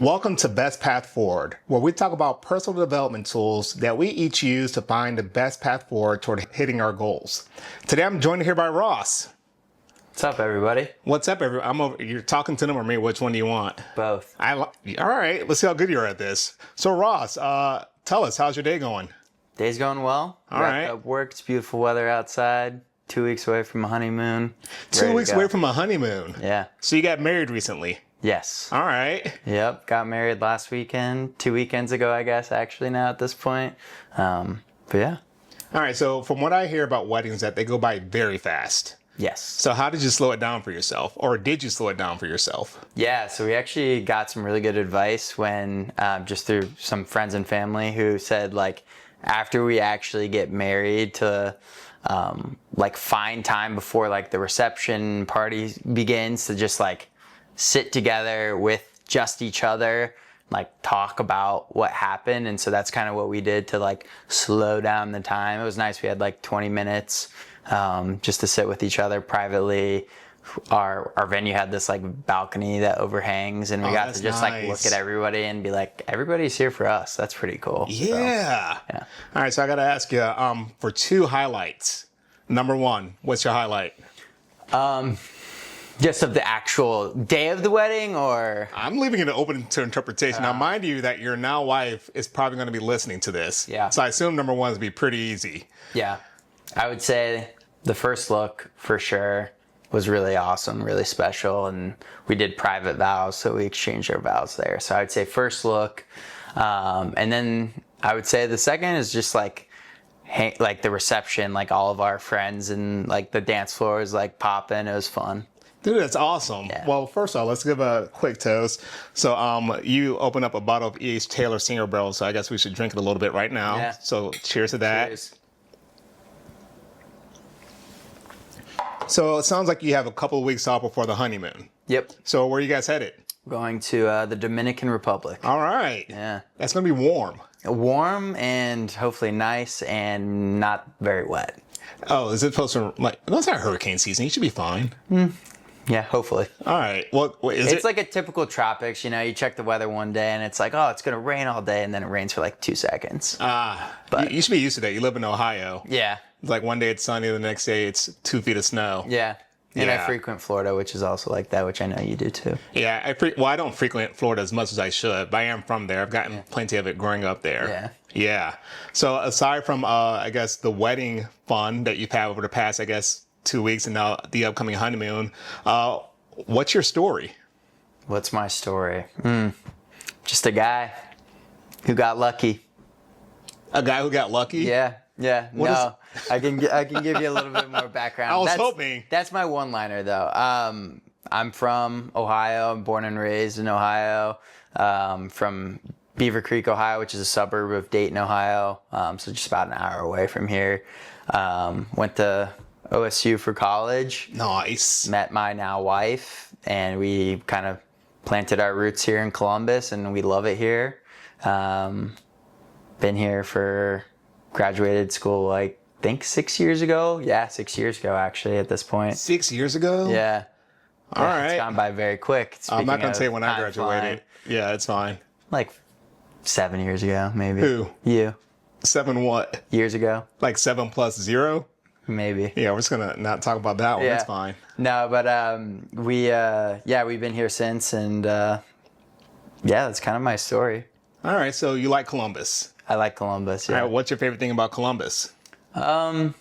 Welcome to Best Path Forward, where we talk about personal development tools that we each use to find the best path forward toward hitting our goals. Today I'm joined here by Ross. What's up, everybody? What's up, everyone? You're talking to them or me? Which one do you want? Both. All right, let's see how good you're at this. So Ross, tell us, how's your day going? Day's going well. All right. Wrapped up work. It's beautiful weather outside. 2 weeks away from a honeymoon. 2 weeks away from a honeymoon. Yeah. So you got married recently. Yes. All right. Yep. Got married last weekend. 2 weekends ago, I guess, actually, now at this point. But yeah. All right. So from what I hear about weddings, that they go by very fast. Yes. So how did you slow it down for yourself? Or did you slow it down for yourself? Yeah. So we actually got some really good advice when, just through some friends and family who said, like, after we actually get married to, like, find time before, like, the reception party begins to just, like, sit together with just each other, like talk about what happened. And so that's kind of what we did to like slow down the time. It was nice. We had like 20 minutes just to sit with each other privately. Our venue had this like balcony that overhangs, and we got to just like look at everybody and be like, everybody's here for us. That's pretty cool. Yeah. So, yeah. All right. So I got to ask you for two highlights. Number one, what's your highlight? Just of the actual day of the wedding, or? I'm leaving it open to interpretation. Now, mind you that your now wife is probably going to be listening to this. Yeah. So I assume number one is be pretty easy. Yeah. I would say the first look for sure was really awesome, really special. And we did private vows, so we exchanged our vows there. So I would say first look. And then I would say the second is just like the reception, like all of our friends and like the dance floor was like popping. It was fun. Dude, that's awesome. Yeah. Well, first of all, let's give a quick toast. So you open up a bottle of E.H. Taylor Senior Barrel, so I guess we should drink it a little bit right now. Yeah. So cheers to that. Cheers. So it sounds like you have a couple of weeks off before the honeymoon. Yep. So where are you guys headed? Going to the Dominican Republic. All right. Yeah. That's going to be warm. Warm and hopefully nice and not very wet. Oh, is it supposed to, like, that's not hurricane season. You should be fine. Yeah, hopefully. All right. What is it? It's like a typical tropics, you know, you check the weather one day and it's like, oh, it's going to rain all day, and then it rains for like 2 seconds. But you should be used to that. You live in Ohio. Yeah. It's like one day it's sunny, the next day it's 2 feet of snow. Yeah. And Yeah. I frequent Florida, which is also like that, which I know you do too. Yeah, I don't frequent Florida as much as I should, but I am from there. I've gotten plenty of it growing up there. Yeah. Yeah. So aside from, I guess, the wedding fun that you've had over the past, I guess, 2 weeks and now the upcoming honeymoon, what's your story? What's my story? Just a guy who got lucky. A guy who got lucky? Yeah. Yeah. I can give you a little bit more background. I was hoping. That's my one-liner though. I'm from Ohio. I'm born and raised in Ohio. From Beaver Creek, Ohio, which is a suburb of Dayton, Ohio. So just about an hour away from here. Went to OSU for college. Nice. Met my now wife, and we kind of planted our roots here in Columbus, and we love it here. Been here for graduated school, I think 6 years ago. Yeah, 6 years ago, actually, at this point. 6 years ago? Yeah. All right. It's gone by very quick. I'm not going to Speaking say of when I time graduated. flying, Yeah, it's fine. like 7 years ago, maybe. Who? You. 7 what? Years ago, Like 7 plus 0? maybe. Yeah, we're just going to not talk about that one. Yeah. That's fine. No, but we've been here since, and yeah, that's kind of my story. All right, so you like Columbus. I like Columbus. Yeah. All right, what's your favorite thing about Columbus? I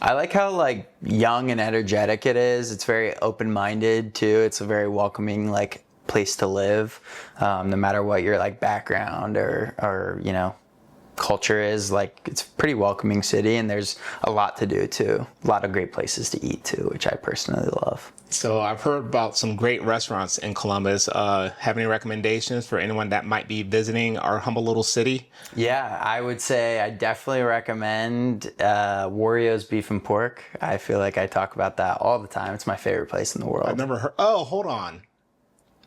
like how like young and energetic it is. It's very open-minded too. It's a very welcoming like place to live, no matter what your like background or you know culture is. Like it's a pretty welcoming city, and there's a lot to do too. A lot of great places to eat too, which I personally love. So I've heard about some great restaurants in Columbus. Have any recommendations for anyone that might be visiting our humble little city? Yeah, I would say I definitely recommend Wario's Beef and Pork. I feel like I talk about that all the time. It's my favorite place in the world. I've never heard. Oh, hold on.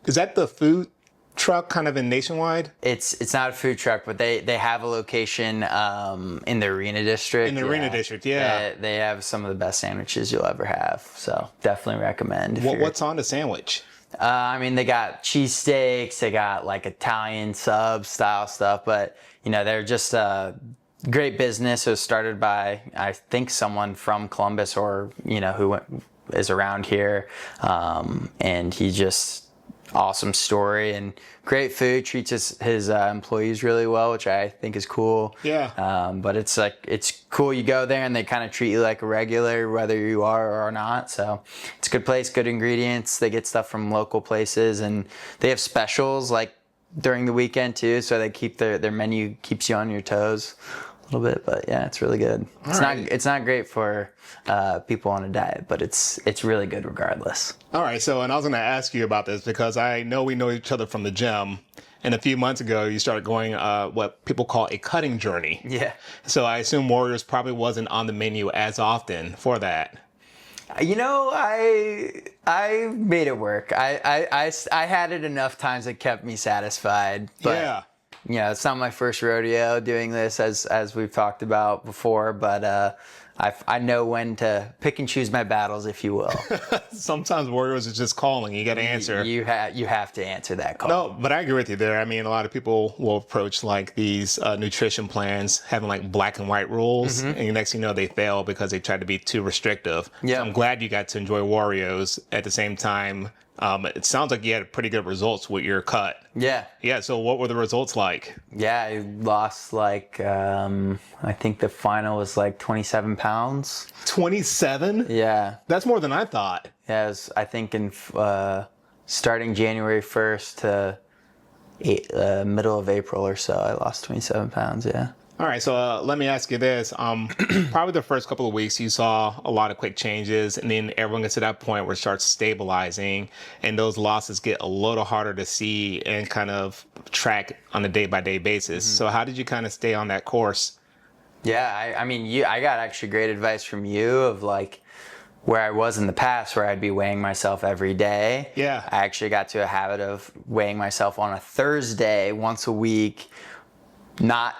Is that the food truck kind of in Nationwide? It's not a food truck, but they have a location in the Arena District. In the Arena District, yeah. They have some of the best sandwiches you'll ever have. So definitely recommend. What's on the sandwich? I mean, they got cheesesteaks, they got like Italian sub style stuff, but you know, they're just great business. It was started by, I think, someone from Columbus or, you know, is around here. And he just, awesome story and great food, treats his employees really well, which I think is cool. Yeah. But it's cool. You go there and they kind of treat you like a regular, whether you are or not. So it's a good place, good ingredients. They get stuff from local places and they have specials like during the weekend too. So they keep their menu keeps you on your toes a little bit, but yeah, it's really good. It's not great for people on a diet, but it's really good regardless. All right. So, and I was going to ask you about this because I know we know each other from the gym. And a few months ago, you started going what people call a cutting journey. Yeah. So I assume Warriors probably wasn't on the menu as often for that. You know, I made it work. I had it enough times that kept me satisfied. But, Yeah. you know, it's not my first rodeo doing this, as we've talked about before, but I know when to pick and choose my battles, if you will. Sometimes Warriors is just calling. You got to answer. You have to answer that call. No, but I agree with you there. I mean, a lot of people will approach like these nutrition plans having like black and white rules, and the next thing you know, they fail because they try to be too restrictive. Yeah. So I'm glad you got to enjoy Warriors at the same time. It sounds like you had pretty good results with your cut. Yeah. Yeah. So what were the results like? Yeah, I lost like, I think the final was like 27 pounds. 27? Yeah. That's more than I thought. Yeah, it was, I think in starting January 1st to middle of April or so, I lost 27 pounds, yeah. All right, so let me ask you this. Probably the first couple of weeks, you saw a lot of quick changes, and then everyone gets to that point where it starts stabilizing, and those losses get a little harder to see and kind of track on a day-by-day basis. So how did you kind of stay on that course? Yeah, I mean, I got actually great advice from you of like where I was in the past where I'd be weighing myself every day. Yeah. I actually got to a habit of weighing myself on a Thursday once a week, not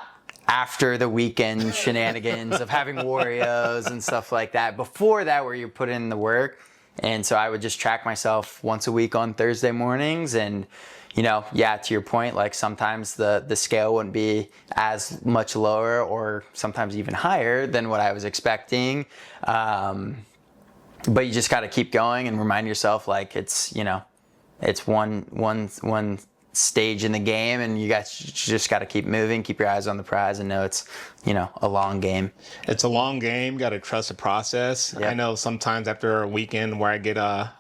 after the weekend shenanigans of having Oreos and stuff like that. Before that, where you put in the work. And so I would just track myself once a week on Thursday mornings. And, you know, yeah, to your point, like sometimes the scale wouldn't be as much lower or sometimes even higher than what I was expecting. But you just got to keep going and remind yourself like it's, you know, it's one stage in the game, and you just got to keep moving, keep your eyes on the prize, and know it's, you know, a long game. It's a long game. Got to trust the process. Yep. I know sometimes after a weekend where I get a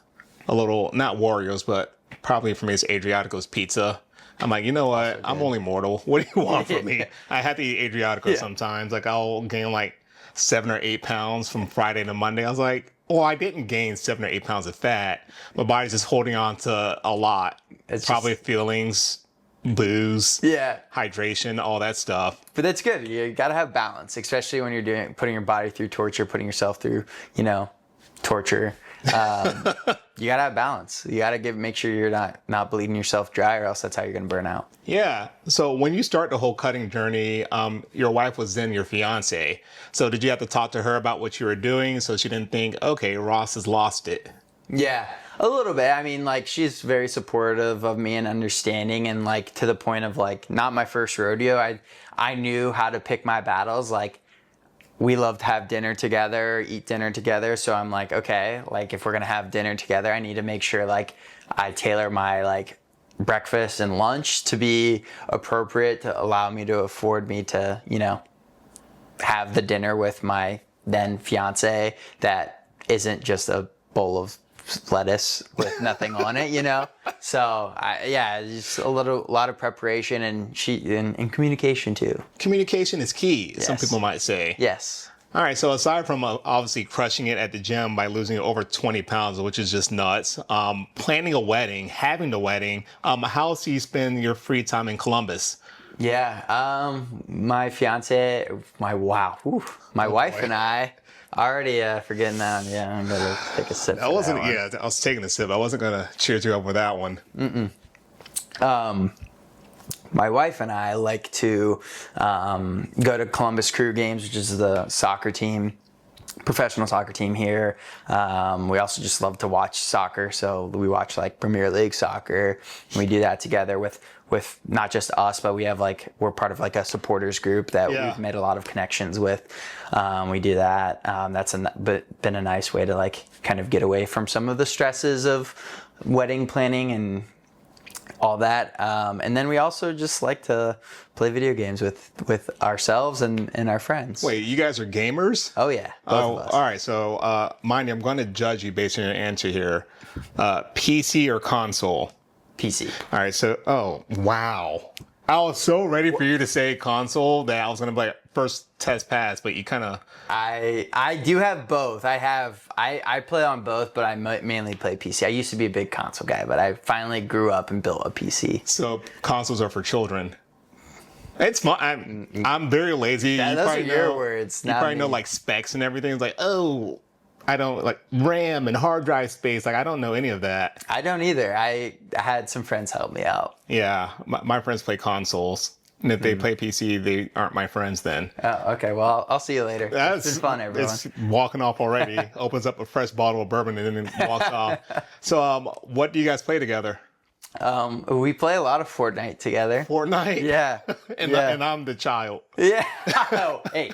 little, not Warriors, but probably for me it's Adriatico's pizza. I'm like, you know what? I'm only mortal. What do you want from me? I have to eat Adriatico sometimes. Like I'll gain like 7 or 8 pounds from Friday to Monday. I was like, well, I didn't gain 7 or 8 pounds of fat. My body's just holding on to a lot. It's probably feelings, booze, hydration, all that stuff. But that's good. You got to have balance, especially when you're putting your body through torture, putting yourself through, you know, torture. You got to have balance. You got to make sure you're not bleeding yourself dry, or else that's how you're going to burn out. Yeah. So when you start the whole cutting journey, your wife was then your fiance. So did you have to talk to her about what you were doing so she didn't think, okay, Ross has lost it? Yeah, a little bit. I mean, like, she's very supportive of me and understanding, and like to the point of like, not my first rodeo. I knew how to pick my battles. Like, we love to have dinner together, eat dinner together. So I'm like, okay, like if we're gonna have dinner together, I need to make sure like I tailor my like breakfast and lunch to be appropriate to allow me to afford me to, you know, have the dinner with my then fiance that isn't just a bowl of lettuce with nothing on it, you know? So just a lot of preparation and communication too. Communication is key, Yes. some people might say. Yes. All right, so aside from obviously crushing it at the gym by losing over 20 pounds, which is just nuts, planning a wedding, having the wedding, how else do you spend your free time in Columbus? Yeah, my fiance, my wife and I, already forgetting that. Yeah, I'm gonna take a sip. I was taking a sip. I wasn't gonna cheer you up with that one. My wife and I like to go to Columbus Crew games, which is the soccer team professional soccer team here. We also just love to watch soccer, so we watch like Premier League soccer. We do that together with not just us, but we have like, we're part of like a supporters group that we've made a lot of connections with. We do that. That's been a nice way to like kind of get away from some of the stresses of wedding planning and all that. And then we also just like to play video games with ourselves and our friends. Wait, you guys are gamers? Oh yeah. Both of us. All right. So, mind you, I'm going to judge you based on your answer here. PC or console? PC. All right. So, oh, wow. I was so ready for you to say console that I was going to be like, first test pass, but you kind of... I do have both. I play on both, but I mainly play PC. I used to be a big console guy, but I finally grew up and built a PC. So consoles are for children. It's fun. I'm very lazy. Those are your words. You probably know like specs and everything. It's like, oh, I don't like RAM and hard drive space. Like I don't know any of that. I don't either. I had some friends help me out. Yeah, my friends play consoles. And if they play PC, they aren't my friends then. Oh, okay. Well, I'll see you later. It's been fun, everyone. It's walking off already. Opens up a fresh bottle of bourbon and then walks off. So, what do you guys play together? We play a lot of Fortnite together. Fortnite? Yeah. and I'm the child. Yeah. Oh, hey,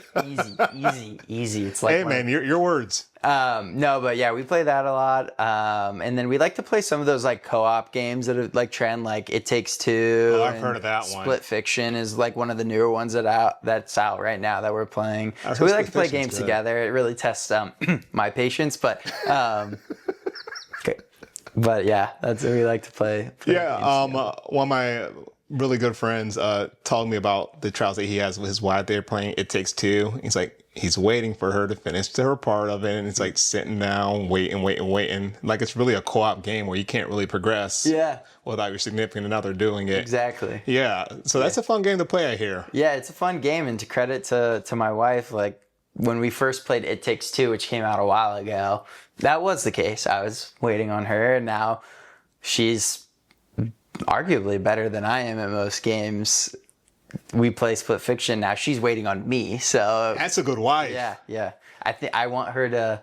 easy. It's like, hey, man, your words. No, but yeah, we play that a lot. And then we like to play some of those like co-op games that are like trend, like It Takes Two. Oh, I've heard of that one. Split Fiction is like one of the newer ones that's out right now that we're playing. So we like to play games together. It really tests my patience, but okay. But yeah, that's what we like to play yeah, one of my really good friends told me about the trials that he has with his wife. They're playing It Takes Two. He's like, he's waiting for her to finish her part of it, and it's like sitting down, waiting. Like it's really a co-op game where you can't really progress. Yeah. Without your significant other doing it. Exactly. Yeah. So that's a fun game to play, I hear. Yeah, it's a fun game, and to credit to my wife, like when we first played It Takes Two, which came out a while ago, that was the case. I was waiting on her, and now she's arguably better than I am at most games. We play Split Fiction. Now she's waiting on me, so that's a good wife. Yeah. I think I want her to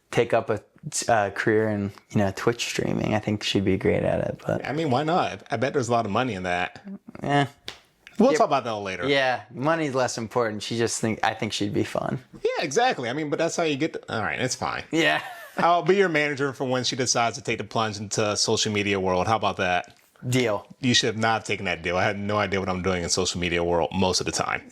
take up a career in Twitch streaming. I think she'd be great at it. But I mean, why not? I bet there's a lot of money in that. Yeah. We'll talk about that later. Yeah, money's less important. I think she'd be fun. Yeah, exactly. I mean, but that's how you get. All right, it's fine. Yeah. I'll be your manager for when she decides to take the plunge into social media world. How about that? Deal. You should have not taken that deal. I had no idea what I'm doing in social media world most of the time.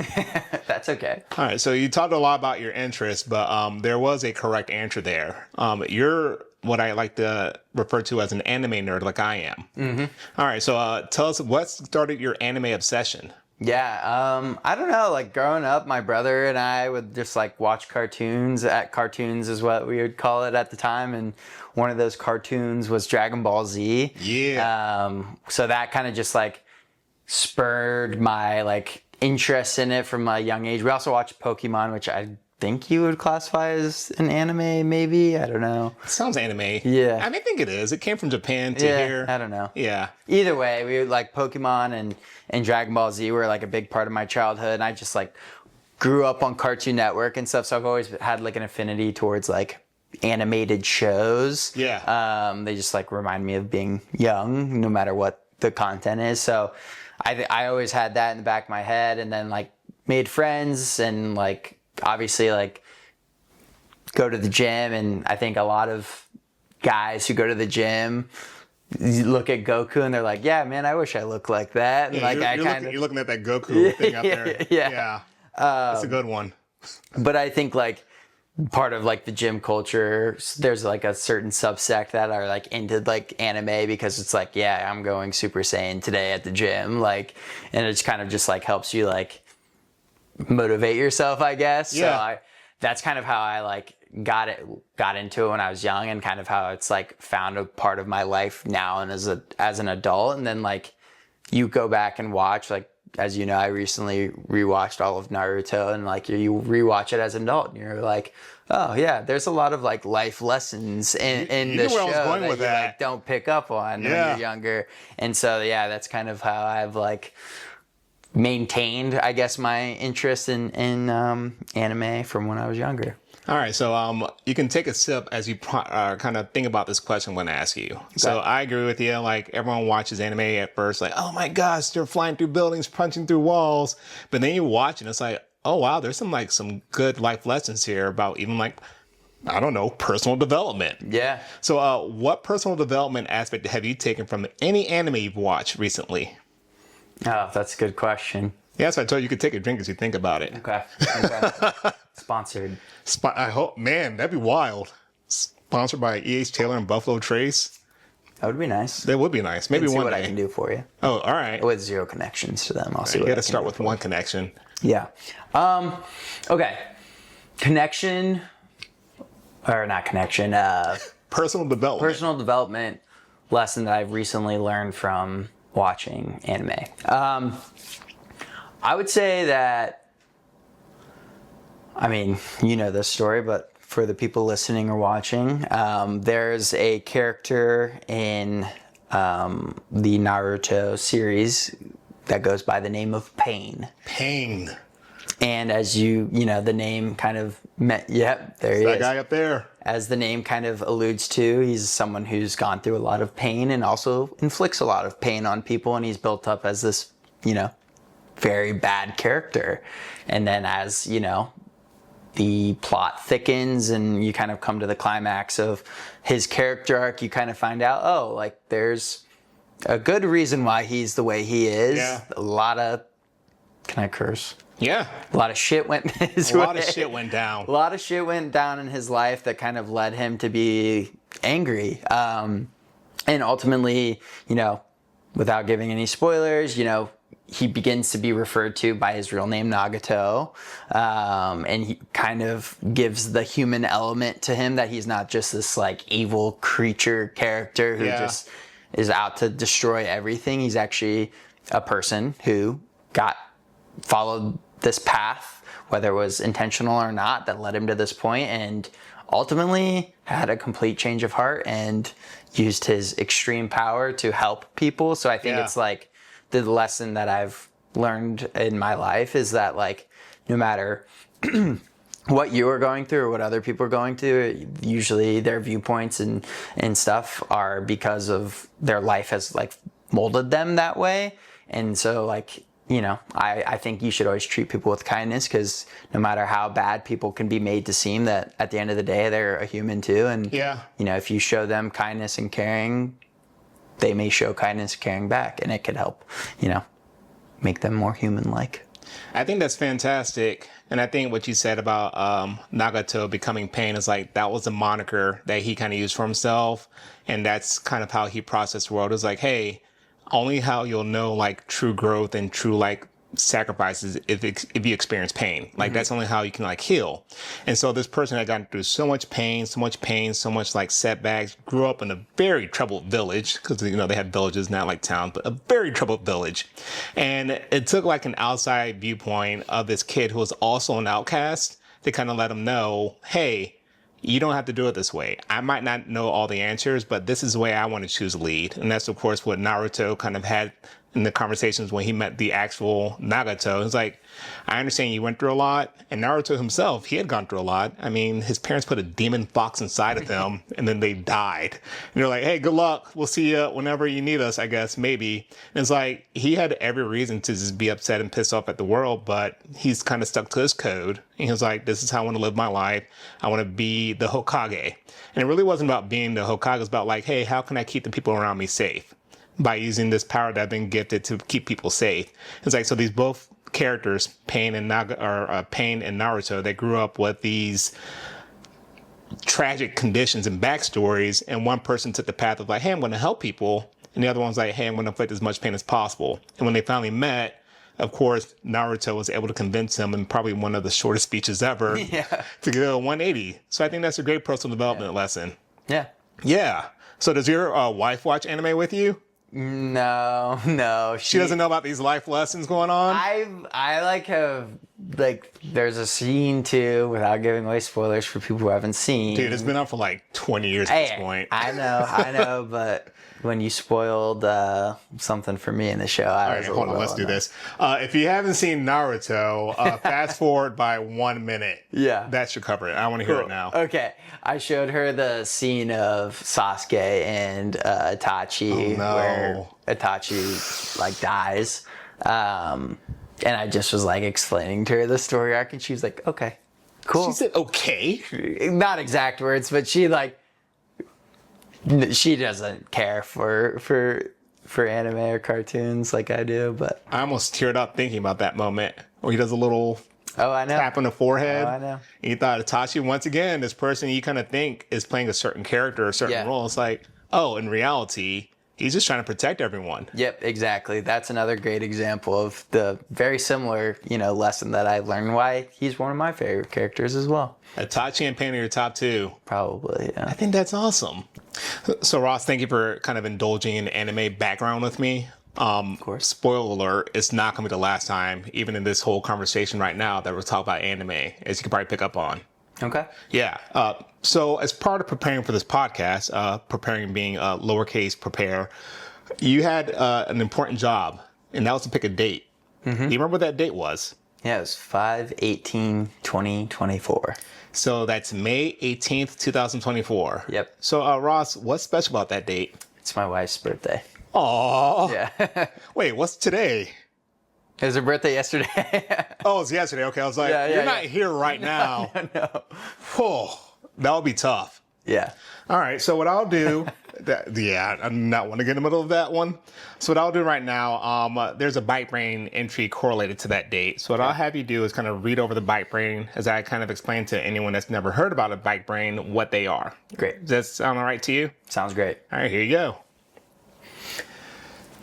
That's okay. All right, so you talked a lot about your interests, but there was a correct answer there. You're what I like to refer to as an anime nerd, like I am. Mm-hmm. All right, so tell us what started your anime obsession. Yeah, I don't know, like growing up, my brother and I would just like watch cartoons. Cartoons is what we would call it at the time, and one of those cartoons was Dragon Ball Z. Yeah. So that kind of just like spurred my like interest in it from a young age. We also watched Pokemon, which I think you would classify as an anime, maybe. I don't know. It sounds anime. Yeah. I mean, I think it is. It came from Japan to here. I don't know. Yeah. Either way, we would like Pokemon and Dragon Ball Z were like a big part of my childhood. And I just like grew up on Cartoon Network and stuff. So I've always had like an affinity towards like animated shows. Yeah. They just like remind me of being young, no matter what the content is. So I always had that in the back of my head, and then like made friends and like obviously like go to the gym. And I think a lot of guys who go to the gym look at Goku and they're like, yeah, man, I wish I looked like that. And Yeah, like you're looking at that Goku thing up there. Yeah. That's a good one. But I think like part of like the gym culture, there's like a certain subsect that are like into like anime because it's like, yeah, I'm going Super Saiyan today at the gym. Like, and it's kind of just like helps you like motivate yourself, I guess. Yeah. So that's kind of how I like got into it when I was young, and kind of how it's like found a part of my life now and as an adult. And then like you go back and watch, like, as you know, I recently rewatched all of Naruto, and like you rewatch it as an adult and you're like, oh yeah, there's a lot of like life lessons in the show that you like don't pick up on when you're younger. And so yeah, that's kind of how I've like maintained, I guess, my interest in anime from when I was younger. All right, so you can take a sip as you kind of think about this question I'm going to ask you. So I agree with you. Like, everyone watches anime at first, like, oh my gosh, they're flying through buildings, punching through walls. But then you watch and it's like, oh wow, there's some good life lessons here about even like, I don't know, personal development. Yeah. So what personal development aspect have you taken from any anime you've watched recently? Oh, that's a good question. Yeah, so I told you could take a drink as you think about it. Okay. Sponsored. I hope, man, that'd be wild. Sponsored by E.H. Taylor and Buffalo Trace. That would be nice. That would be nice. Maybe See one what day. I can do for you. Oh, all right. With zero connections to them. I'll see You what got I to can start do with for one you. connection. Yeah. Okay. Connection, or not connection. Personal development. Personal development lesson that I've recently learned from watching anime. I would say that, I mean, you know this story, but for the people listening or watching, there's a character in the Naruto series that goes by the name of Pain. Pain. And as you know, the name kind of yep, there he That is. guy up there. As the name kind of alludes to, he's someone who's gone through a lot of pain and also inflicts a lot of pain on people, and he's built up as this, very bad character. And then as, the plot thickens and you kind of come to the climax of his character arc, you kind of find out, oh, like there's a good reason why he's the way he is. Yeah. A lot of, can I curse? Yeah. A lot of shit went his way. A lot of shit went down. A lot of shit went down in his life that kind of led him to be angry. And ultimately, without giving any spoilers, he begins to be referred to by his real name, Nagato. And he kind of gives the human element to him, that he's not just this like evil creature character who just is out to destroy everything. He's actually a person who followed this path, whether it was intentional or not, that led him to this point, and ultimately had a complete change of heart and used his extreme power to help people. So I think it's like the lesson that I've learned in my life is that, like, no matter what you are going through or what other people are going through, usually their viewpoints and stuff are because of their life has like molded them that way. And so like, I think you should always treat people with kindness, because no matter how bad people can be made to seem, that at the end of the day, they're a human too. And, if you show them kindness and caring, they may show kindness and caring back, and it could help, make them more human-like. I think that's fantastic. And I think what you said about Nagato becoming Pain is like, that was a moniker that he kind of used for himself. And that's kind of how he processed the world. It was like, hey, only how you'll know like true growth and true like sacrifices if you experience pain. Like that's only how you can like heal. And so this person had gone through so much pain, so much like setbacks, grew up in a very troubled village, because they have villages, not like towns, but a very troubled village. And it took like an outside viewpoint of this kid who was also an outcast to kind of let him know, hey, you don't have to do it this way. I might not know all the answers, but this is the way I want to choose to lead. And that's, of course, what Naruto kind of had in the conversations when he met the actual Nagato. It's like, I understand you went through a lot. And Naruto himself, he had gone through a lot. I mean, his parents put a demon fox inside of him, and then they died. And they're like, hey, good luck. We'll see you whenever you need us, I guess, maybe. And it's like, he had every reason to just be upset and pissed off at the world, but he's kind of stuck to his code. And he was like, this is how I want to live my life. I want to be the Hokage. And it really wasn't about being the Hokage. It was about like, hey, how can I keep the people around me safe by using this power that I've been gifted to keep people safe? It's like, so these both characters, Pain and Naruto, they grew up with these tragic conditions and backstories. And one person took the path of like, hey, I'm going to help people. And the other one's like, hey, I'm going to inflict as much pain as possible. And when they finally met, of course, Naruto was able to convince him in probably one of the shortest speeches ever to get a 180. So I think that's a great personal development lesson. Yeah. Yeah. So does your wife watch anime with you? No. She doesn't know about these life lessons going on? I like have, like, there's a scene too, without giving away spoilers for people who haven't seen. Dude, it's been up for like 20 years at this point. I know, but when you spoiled something for me in the show. All right, hold on. Let's do this. If you haven't seen Naruto, fast forward by 1 minute. Yeah. That should cover it. I want to hear it now. Okay. I showed her the scene of Sasuke and Itachi where Itachi like dies. And I just was like explaining to her the story arc, and she was like, okay, cool. She said, okay. Not exact words, but she doesn't care for anime or cartoons like I do, but I almost teared up thinking about that moment where he does a little I know. tap on the forehead. I know. And you thought Itachi, once again, this person you kind of think is playing a certain character or a certain role. It's like, oh, in reality, he's just trying to protect everyone. Yep, exactly. That's another great example of the very similar, lesson that I learned why he's one of my favorite characters as well. Itachi and Pain are your top two. Probably, yeah. I think that's awesome. So Ross, thank you for kind of indulging in anime background with me. Of course. Spoiler alert, it's not going to be the last time, even in this whole conversation right now, that we're talking about anime, as you can probably pick up on. Okay. Yeah. So as part of preparing for this podcast, preparing being lowercase prepare, you had an important job, and that was to pick a date. Mm-hmm. Do you remember what that date was? Yeah, it was 5/18/2024. So that's May 18th, 2024. Yep. So Ross, what's special about that date? It's my wife's birthday. Aww. Yeah. Wait, what's today? It was her birthday yesterday. Oh, it's yesterday. Okay, I was like, you're not here right now. No. Oh, that would be tough. Yeah. All right, so what I'll do, I'm not want to get in the middle of that one. So what I'll do right now, there's a Bite Brain entry correlated to that date. So what I'll have you do is kind of read over the Bite Brain as I kind of explain to anyone that's never heard about a Bite Brain what they are. Great. Does that sound all right to you? Sounds great. All right, here you go.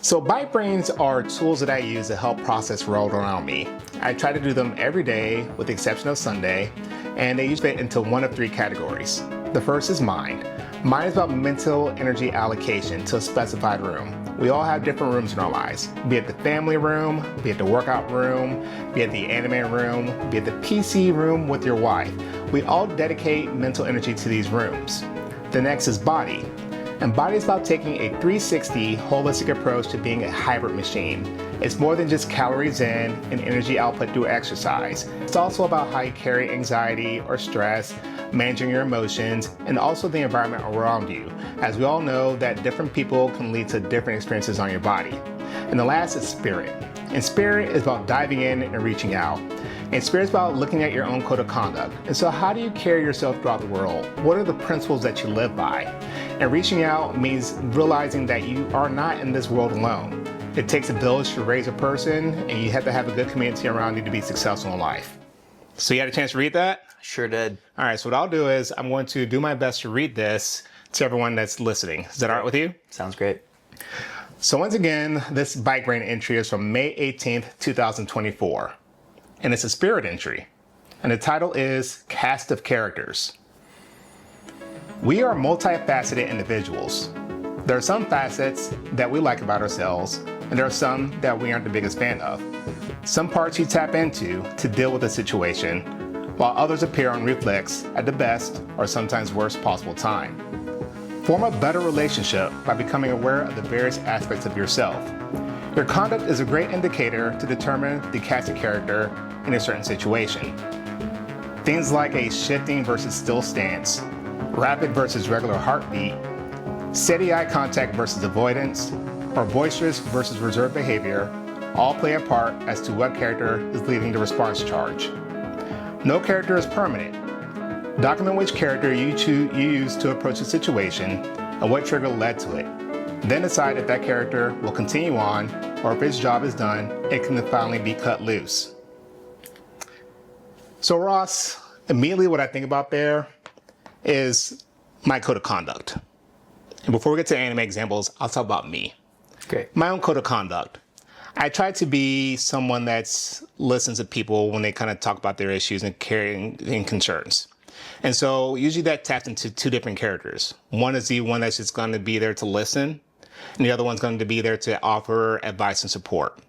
So Bite Brains are tools that I use to help process the world around me. I try to do them every day with the exception of Sunday, and they usually fit into one of three categories. The first is mind. Mind is about mental energy allocation to a specified room. We all have different rooms in our lives, be it the family room, be it the workout room, be it the anime room, be it the PC room with your wife. We all dedicate mental energy to these rooms. The next is body. And body is about taking a 360 holistic approach to being a hybrid machine. It's more than just calories in and energy output through exercise. It's also about how you carry anxiety or stress, managing your emotions, and also the environment around you. As we all know that different people can lead to different experiences on your body. And the last is spirit. And spirit is about diving in and reaching out. And spirit is about looking at your own code of conduct. And so how do you carry yourself throughout the world? What are the principles that you live by? And reaching out means realizing that you are not in this world alone. It takes a village to raise a person, and you have to have a good community around you to be successful in life. So you had a chance to read that? Sure did. All right, so what I'll do is I'm going to do my best to read this to everyone that's listening. Is that all right with you? Sounds great. So once again, this Bite Brain entry is from May 18th, 2024. And it's a spirit entry. And the title is Cast of Characters. We are multifaceted individuals. There are some facets that we like about ourselves, and there are some that we aren't the biggest fan of. Some parts you tap into to deal with a situation, while others appear on reflex at the best or sometimes worst possible time. Form a better relationship by becoming aware of the various aspects of yourself. Your conduct is a great indicator to determine the casted character in a certain situation. Things like a shifting versus still stance, rapid versus regular heartbeat, steady eye contact versus avoidance, or boisterous versus reserved behavior all play a part as to what character is leading the response charge. No character is permanent. Document which character you use to approach a situation and what trigger led to it. Then decide if that character will continue on or if its job is done, it can finally be cut loose. So Ross, immediately what I think about there is my code of conduct. And before we get to anime examples, I'll talk about me. Great. My own code of conduct. I try to be someone that listens to people when they kind of talk about their issues and carrying concerns. And so usually that taps into two different characters. One is the one that's just going to be there to listen, and the other one's going to be there to offer advice and support.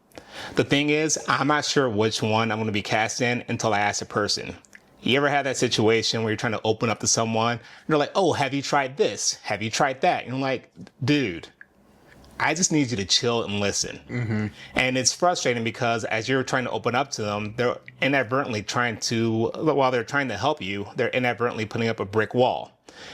The thing is, I'm not sure which one I'm going to be cast in until I ask a person. You ever had that situation where you're trying to open up to someone, and they're like, oh, have you tried this? Have you tried that? And I'm like, dude, I just need you to chill and listen. And it's frustrating because as you're trying to open up to them, they're inadvertently while they're trying to help you, they're inadvertently putting up a brick wall.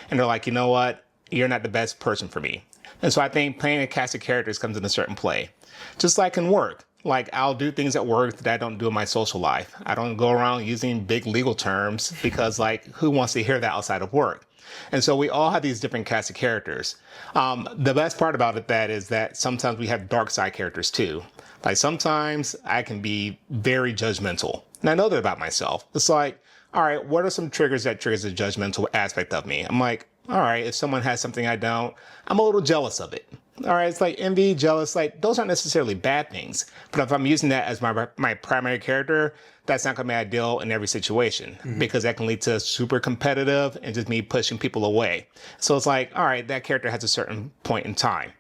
And they're like, you know what? You're not the best person for me. And so I think playing a cast of characters comes in a certain play. Just like in work. Like, I'll do things at work that I don't do in my social life. I don't go around using big legal terms because, like, who wants to hear that outside of work? And so we all have these different casts of characters. The best part about it is that sometimes we have dark side characters too. Like, sometimes I can be very judgmental. And I know that about myself. It's like, all right, what are some triggers that triggers the judgmental aspect of me? I'm like, all right, if someone has something I don't, I'm a little jealous of it. All right, it's like envy, jealous, like those aren't necessarily bad things. But if I'm using that as my primary character, that's not going to be ideal in every situation because that can lead to super competitive and just me pushing people away. So it's like, all right, that character has a certain point in time.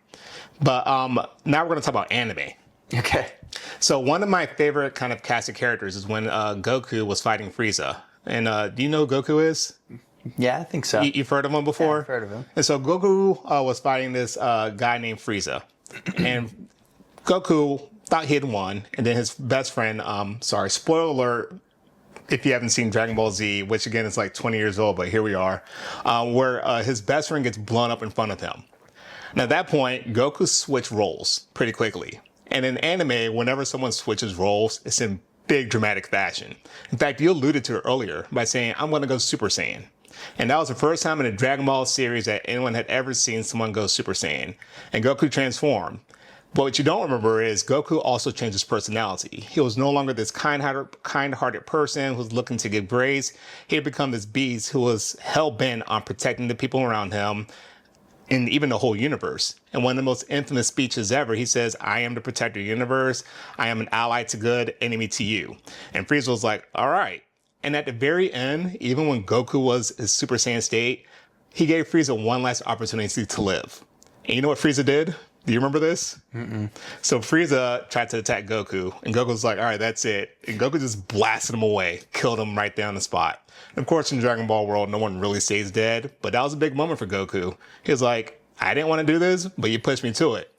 But now we're going to talk about anime. Okay. So one of my favorite kind of cast of characters is when Goku was fighting Frieza. And do you know who Goku is? Yeah, I think so. You've heard of him before? Yeah, I've heard of him. And so Goku was fighting this guy named Frieza. And Goku thought he had won. And then his best friend, spoiler alert, if you haven't seen Dragon Ball Z, which again is like 20 years old, but here we are, where his best friend gets blown up in front of him. Now at that point, Goku switched roles pretty quickly. And in anime, whenever someone switches roles, it's in big dramatic fashion. In fact, you alluded to it earlier by saying, I'm going to go Super Saiyan. And that was the first time in a Dragon Ball series that anyone had ever seen someone go Super Saiyan. And Goku transformed. But what you don't remember is Goku also changed his personality. He was no longer this kind-hearted person who was looking to give grace. He had become this beast who was hell-bent on protecting the people around him and even the whole universe. And one of the most infamous speeches ever, he says, I am the protector of the universe. I am an ally to good, enemy to you. And Frieza was like, all right. And at the very end, even when Goku was his Super Saiyan state, he gave Frieza one last opportunity to live. And you know what Frieza did? Do you remember this? So Frieza tried to attack Goku, and Goku was like, all right, that's it. And Goku just blasted him away, killed him right there on the spot. And of course, in Dragon Ball world, no one really stays dead, but that was a big moment for Goku. He was like, I didn't want to do this, but you pushed me to it.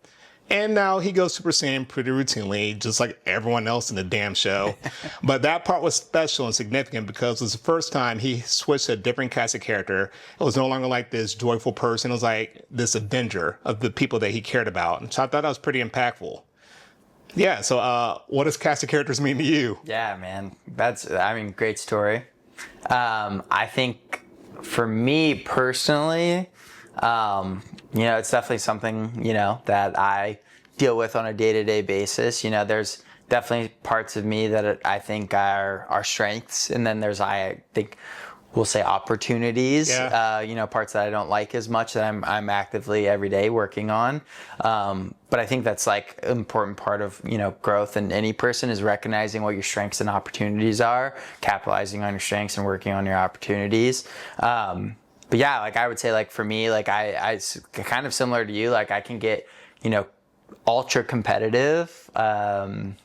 And now he goes Super Saiyan pretty routinely, just like everyone else in the damn show. But that part was special and significant because it was the first time he switched to a different cast of character. It was no longer like this joyful person. It was like this avenger of the people that he cared about. And so I thought that was pretty impactful. Yeah, so what does cast of characters mean to you? Yeah, man. Great story. I think for me personally, it's definitely something, that I deal with on a day-to-day basis. There's definitely parts of me that I think are strengths. And then there's, I think, we'll say opportunities, parts that I don't like as much that I'm actively every day working on. But I think that's like an important part of, growth in any person is recognizing what your strengths and opportunities are, capitalizing on your strengths and working on your opportunities. But yeah, like I would say, like for me, like I kind of similar to you, like I can get, ultra competitive. And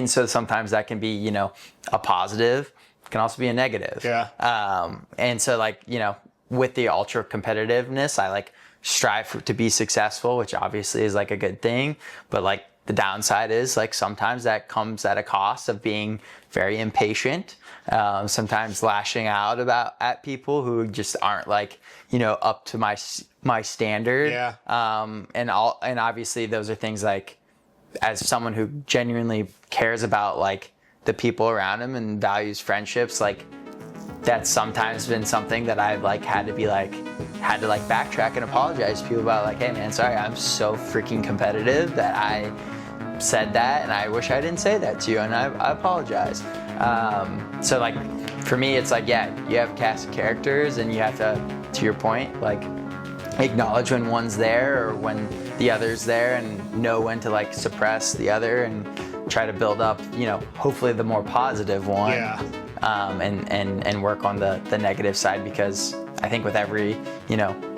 so sometimes that can be, a positive, can also be a negative. Yeah. And so like, with the ultra competitiveness, I like strive to be successful, which obviously is like a good thing. But like the downside is like sometimes that comes at a cost of being very impatient. Sometimes lashing out at people who just aren't like, up to my standard. Yeah. And obviously those are things like, as someone who genuinely cares about like the people around him and values friendships, like that's sometimes been something that I've like had to backtrack and apologize to people about, like, hey man, sorry, I'm so freaking competitive that I said that and I wish I didn't say that to you, and I apologize. So like for me it's like, yeah, you have a cast of characters and you have to your point, like acknowledge when one's there or when the other's there and know when to like suppress the other and try to build up, hopefully the more positive one. Yeah. And work on the negative side, because I think with every,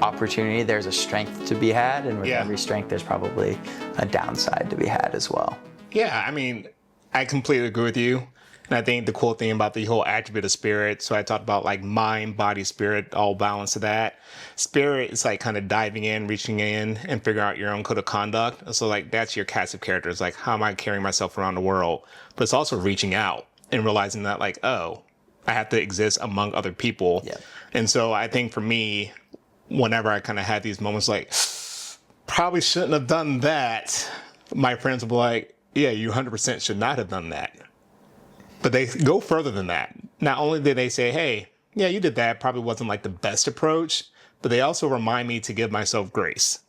opportunity, there's a strength to be had, and with every strength, there's probably a downside to be had as well. Yeah, I mean, I completely agree with you. And I think the cool thing about the whole attribute of spirit, so I talked about like mind, body, spirit, all balance to that. Spirit is like kind of diving in, reaching in, and figuring out your own code of conduct. So like that's your cast of characters. Like, how am I carrying myself around the world? But it's also reaching out and realizing that like, oh, I have to exist among other people. Yeah. And so I think for me, whenever I kind of had these moments like, probably shouldn't have done that, my friends will be like, yeah, you 100% should not have done that. But they go further than that. Not only did they say, hey, yeah, you did that, probably wasn't like the best approach, but they also remind me to give myself grace.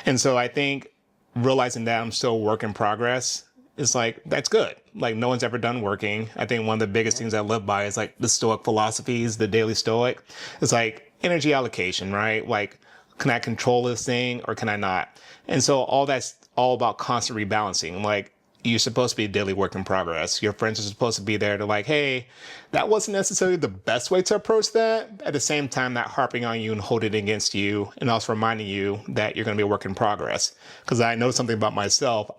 And so I think realizing that I'm still a work in progress is like, that's good. Like, no one's ever done working. I think one of the biggest things I live by is like the Stoic philosophies, the daily Stoic. It's like energy allocation, right? Like, can I control this thing or can I not? And so all that's all about constant rebalancing. Like, you're supposed to be a daily work in progress. Your friends are supposed to be there to like, hey, that wasn't necessarily the best way to approach that. At the same time, not harping on you and holding it against you, and also reminding you that you're going to be a work in progress. Because I know something about myself.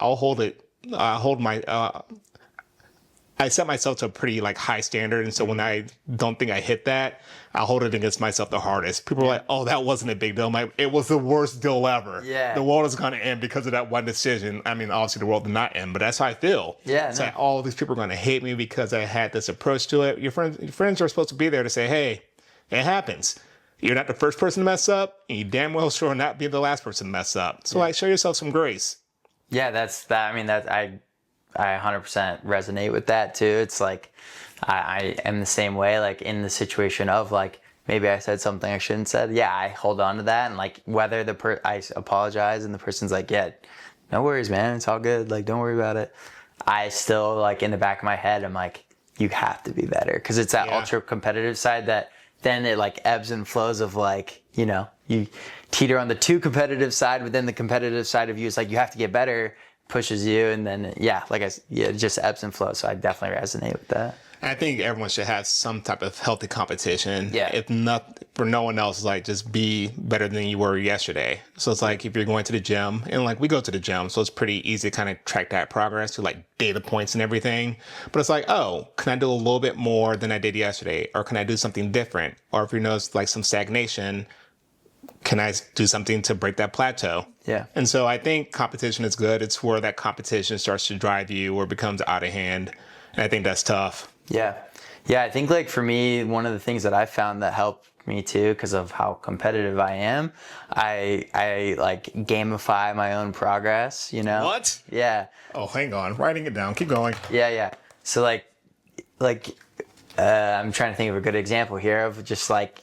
I set myself to a pretty like high standard, and so when I don't think I hit that, I hold it against myself the hardest. People are like, "Oh, that wasn't a big deal." I'm like, it was the worst deal ever. Yeah, the world is going to end because of that one decision. I mean, obviously the world did not end, but that's how I feel. Yeah, it's like all these people are going to hate me because I had this approach to it. Your friends are supposed to be there to say, "Hey, it happens. You're not the first person to mess up, and you damn well sure not be the last person to mess up." So like, show yourself some grace. Yeah, that's that. I mean, I 100% resonate with that too. It's like I am the same way. Like in the situation of like maybe I said something I shouldn't said. Yeah, I hold on to that, and like whether I apologize and the person's like, yeah, no worries, man, it's all good. Like don't worry about it. I still like in the back of my head, I'm like, you have to be better because it's that ultra competitive side that then it like ebbs and flows of like, you know, you teeter on the too competitive side, but then the competitive side of you is like you have to get better. Pushes you, and then it just ebbs and flows. So I definitely resonate with that. I think everyone should have some type of healthy competition. Yeah. If not for no one else, like just be better than you were yesterday. So it's like if you're going to the gym, and like we go to the gym, so it's pretty easy to kind of track that progress to like data points and everything. But it's like, oh, can I do a little bit more than I did yesterday, or can I do something different? Or if you notice like some stagnation, can I do something to break that plateau? Yeah. And so I think competition is good. It's where that competition starts to drive you or becomes out of hand. And I think that's tough. Yeah. Yeah. I think like for me, one of the things that I found that helped me too, because of how competitive I am, I like gamify my own progress, you know? What? Yeah. Oh, hang on. Writing it down. Keep going. Yeah. Yeah. So like, I'm trying to think of a good example here of just like,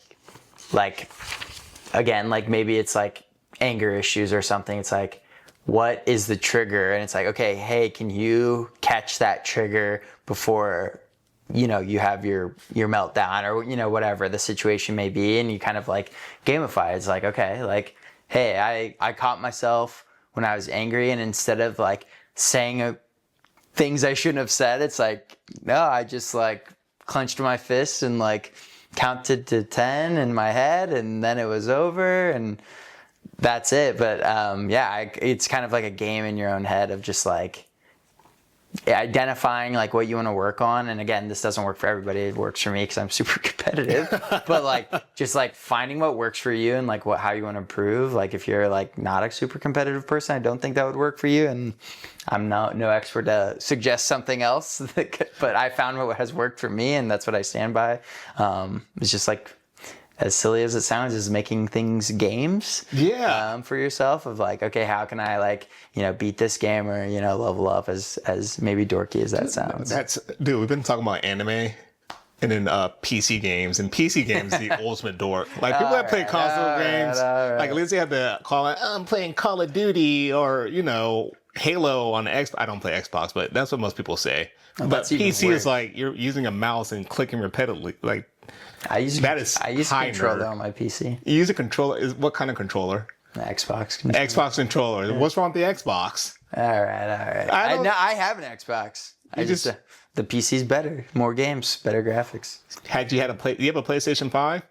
again, like maybe it's like anger issues or something. It's like, what is the trigger? And it's like, okay, hey, can you catch that trigger before, you know, you have your meltdown or, you know, whatever the situation may be. And you kind of like gamify. It's like, okay, like, hey, I caught myself when I was angry, and instead of like saying things I shouldn't have said, it's like, no, I just like clenched my fists and like counted to 10 in my head, and then it was over, and that's it. But it's kind of like a game in your own head of just like identifying like what you want to work on. And again, this doesn't work for everybody. It works for me because I'm super competitive. But like just like finding what works for you and like how you want to improve. Like if you're like not a super competitive person, I don't think that would work for you. And I'm no expert to suggest something else. But I found what has worked for me, and that's what I stand by. It's just like, as silly as it sounds, is making things games. Yeah. For yourself of like, okay, how can I like, you know, beat this game or, you know, level up as maybe dorky as that sounds. Dude, we've been talking about anime and then PC games, and PC games is the ultimate dork. Like people that play console games, like at least they have to call it, I'm playing Call of Duty or, you know, Halo on the Xbox. I don't play Xbox, but that's what most people say. But PC is like you're using a mouse and clicking repetitively. Like I use a controller nerd on my PC. You use a controller? What kind of controller? An Xbox controller. Xbox controller. Yeah. What's wrong with the Xbox? All right. I have an Xbox. The PC's better. More games, better graphics. Do you have a PlayStation 5?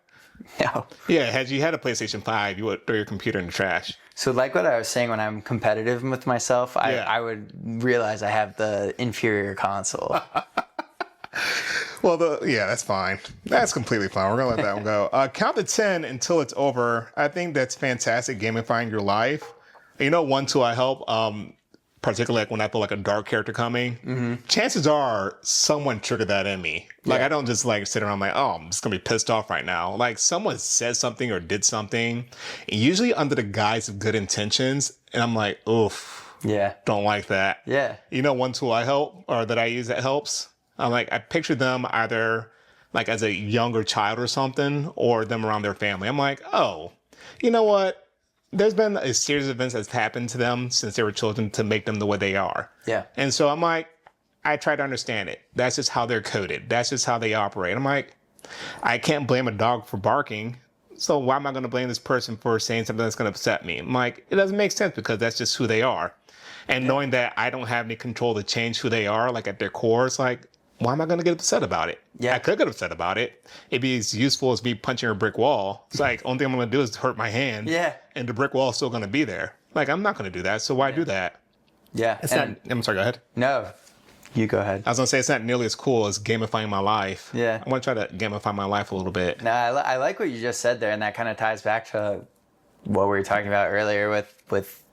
No. Yeah, had you had a PlayStation 5, you would throw your computer in the trash. So like what I was saying, when I'm competitive with myself, I would realize I have the inferior console. Well, yeah, that's fine. That's completely fine. We're gonna let that one go. Count to 10 until it's over. I think that's fantastic. Gamifying your life. You know, one tool I help. Particularly like when I feel like a dark character coming, chances are someone triggered that in me. Like I don't just like sit around like, oh, I'm just gonna be pissed off right now. Like someone said something or did something, usually under the guise of good intentions, and I'm like, oof, don't like that. Yeah. You know, one tool I help or that I use that helps. I'm like, I picture them either like as a younger child or something, or them around their family. I'm like, oh, you know what? There's been a series of events that's happened to them since they were children to make them the way they are. Yeah. And so I'm like, I try to understand it. That's just how they're coded. That's just how they operate. I'm like, I can't blame a dog for barking. So why am I going to blame this person for saying something that's going to upset me? I'm like, it doesn't make sense because that's just who they are. And knowing that I don't have any control to change who they are, like at their core, it's like, why am I going to get upset about it? Yeah. I could get upset about it. It'd be as useful as me punching a brick wall. It's like, only thing I'm going to do is hurt my hand. Yeah. And the brick wall is still going to be there. Like, I'm not going to do that. So why do that? Yeah. It's not, I'm sorry, go ahead. No, you go ahead. I was going to say, it's not nearly as cool as gamifying my life. Yeah. I want to try to gamify my life a little bit. No, I like what you just said there, and that kind of ties back to what we were talking about earlier with